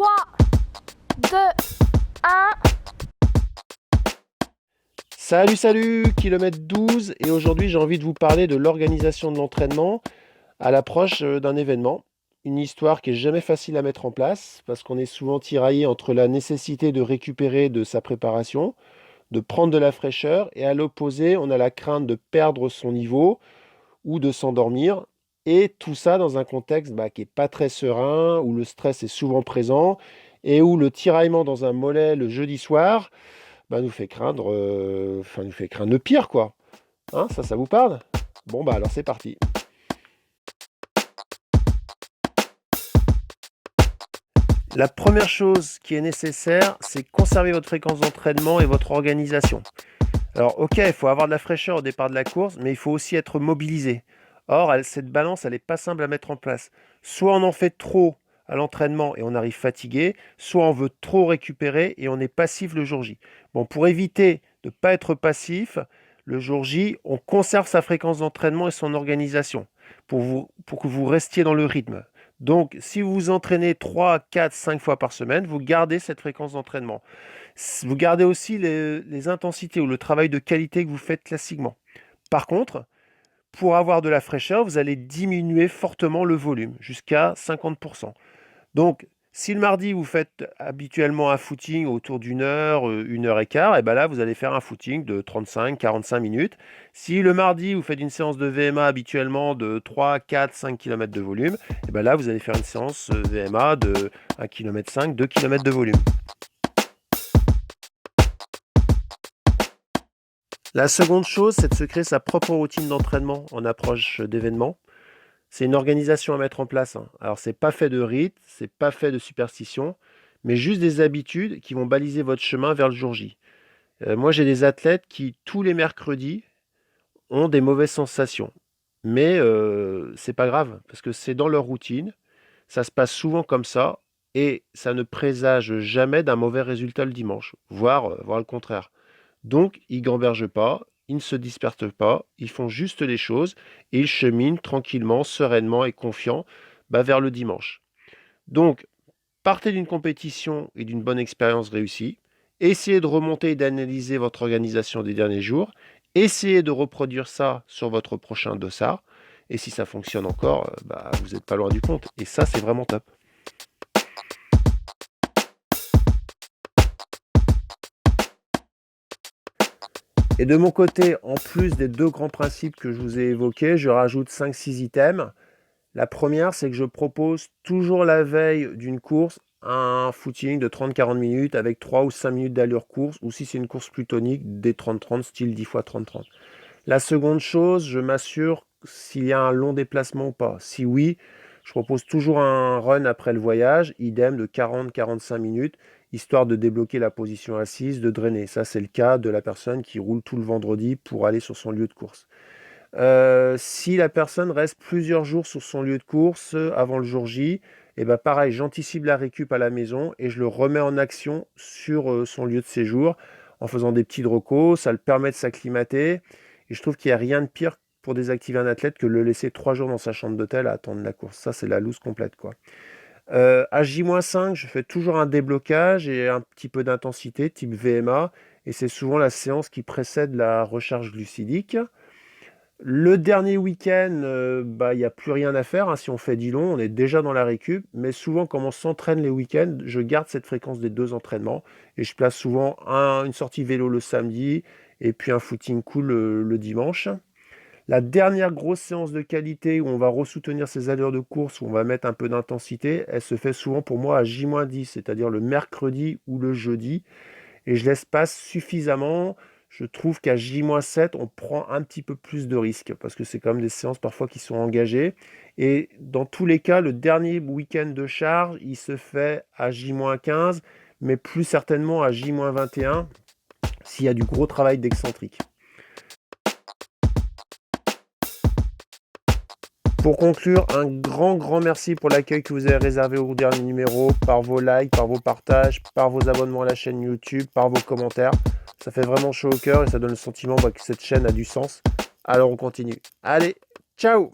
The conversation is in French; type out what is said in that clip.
3, 2, 1. Salut, kilomètre 12, et aujourd'hui j'ai envie de vous parler de l'organisation de l'entraînement à l'approche d'un événement. Une histoire qui est jamais facile à mettre en place parce qu'on est souvent tiraillé entre la nécessité de récupérer de sa préparation, de prendre de la fraîcheur, et à l'opposé, on a la crainte de perdre son niveau ou de s'endormir. Et tout ça dans un contexte qui n'est pas très serein, où le stress est souvent présent et où le tiraillement dans un mollet le jeudi soir nous fait craindre le pire, quoi. Hein, ça vous parle? Bon, alors c'est parti. La première chose qui est nécessaire, c'est conserver votre fréquence d'entraînement et votre organisation. Alors, ok, il faut avoir de la fraîcheur au départ de la course, mais il faut aussi être mobilisé. Or, cette balance, elle n'est pas simple à mettre en place. Soit on en fait trop à l'entraînement et on arrive fatigué, soit on veut trop récupérer et on est passif le jour J. Bon, pour éviter de ne pas être passif, le jour J, on conserve sa fréquence d'entraînement et son organisation pour que vous restiez dans le rythme. Donc, si vous vous entraînez 3, 4, 5 fois par semaine, vous gardez cette fréquence d'entraînement. Vous gardez aussi les intensités ou le travail de qualité que vous faites classiquement. Par contre, pour avoir de la fraîcheur, vous allez diminuer fortement le volume, jusqu'à 50%. Donc, si le mardi, vous faites habituellement un footing autour d'une heure et quart, et bien là, vous allez faire un footing de 35-45 minutes. Si le mardi, vous faites une séance de VMA habituellement de 3, 4, 5 km de volume, et bien là, vous allez faire une séance VMA de 1,5 km, 2 km de volume. La seconde chose, c'est de se créer sa propre routine d'entraînement en approche d'événements. C'est une organisation à mettre en place. Alors, c'est pas fait de rite, c'est pas fait de superstition, mais juste des habitudes qui vont baliser votre chemin vers le jour J. Moi, j'ai des athlètes qui, tous les mercredis, ont des mauvaises sensations. Mais c'est pas grave, parce que c'est dans leur routine, ça se passe souvent comme ça, et ça ne présage jamais d'un mauvais résultat le dimanche, voire le contraire. Donc, ils gambergent pas, ils ne se dispersent pas, ils font juste les choses et ils cheminent tranquillement, sereinement et confiants vers le dimanche. Donc, partez d'une compétition et d'une bonne expérience réussie. Essayez de remonter et d'analyser votre organisation des derniers jours. Essayez de reproduire ça sur votre prochain dossard. Et si ça fonctionne encore, vous n'êtes pas loin du compte. Et ça, c'est vraiment top. Et de mon côté, en plus des deux grands principes que je vous ai évoqués, je rajoute 5-6 items. La première, c'est que je propose toujours la veille d'une course un footing de 30-40 minutes avec 3 ou 5 minutes d'allure course, ou si c'est une course plus tonique, des 30-30, style 10 x 30-30. La seconde chose, je m'assure s'il y a un long déplacement ou pas. Si oui, je propose toujours un run après le voyage, idem de 40-45 minutes, histoire de débloquer la position assise, de drainer. Ça, c'est le cas de la personne qui roule tout le vendredi pour aller sur son lieu de course. Si la personne reste plusieurs jours sur son lieu de course avant le jour J, et pareil, j'anticipe la récup à la maison et je le remets en action sur son lieu de séjour en faisant des petits recos. Ça le permet de s'acclimater et je trouve qu'il n'y a rien de pire pour désactiver un athlète que de le laisser 3 jours dans sa chambre d'hôtel à attendre la course. Ça, c'est la loose complète, quoi. À J-5, je fais toujours un déblocage et un petit peu d'intensité type VMA et c'est souvent la séance qui précède la recharge glucidique. Le dernier week-end, il n'y a plus rien à faire, si on fait 10 longs, on est déjà dans la récup, mais souvent, comme on s'entraîne les week-ends, je garde cette fréquence des 2 entraînements et je place souvent une sortie vélo le samedi et puis un footing cool le dimanche. La dernière grosse séance de qualité où on va ressoutenir ses allures de course, où on va mettre un peu d'intensité, elle se fait souvent pour moi à J-10, c'est-à-dire le mercredi ou le jeudi, et je laisse passer suffisamment. Je trouve qu'à J-7, on prend un petit peu plus de risques parce que c'est quand même des séances parfois qui sont engagées. Et dans tous les cas, le dernier week-end de charge, il se fait à J-15, mais plus certainement à J-21 s'il y a du gros travail d'excentrique. Pour conclure, un grand merci pour l'accueil que vous avez réservé au dernier numéro, par vos likes, par vos partages, par vos abonnements à la chaîne YouTube, par vos commentaires. Ça fait vraiment chaud au cœur et ça donne le sentiment que cette chaîne a du sens. Alors on continue. Allez, ciao!